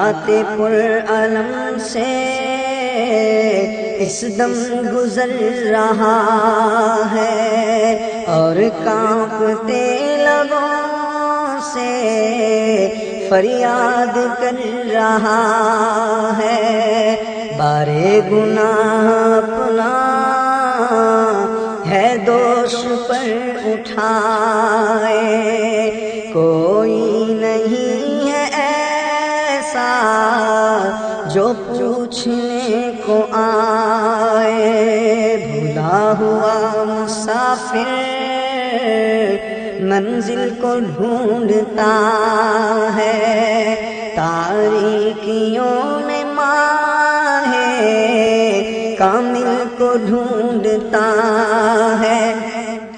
حالات پر علم سے اس دم گزر رہا ہے، اور کانپتے لبوں سے فریاد کر رہا ہے۔ بارے گناہ اپنا ہے دوش پر اٹھائے، کوئی نہیں ہے ایسا جو پوچھنے کو آئے۔ بھولا ہوا مسافر منزل کو ڈھونڈتا ہے، تاریکیوں میں ماہ کامل کو ڈھونڈتا ہے۔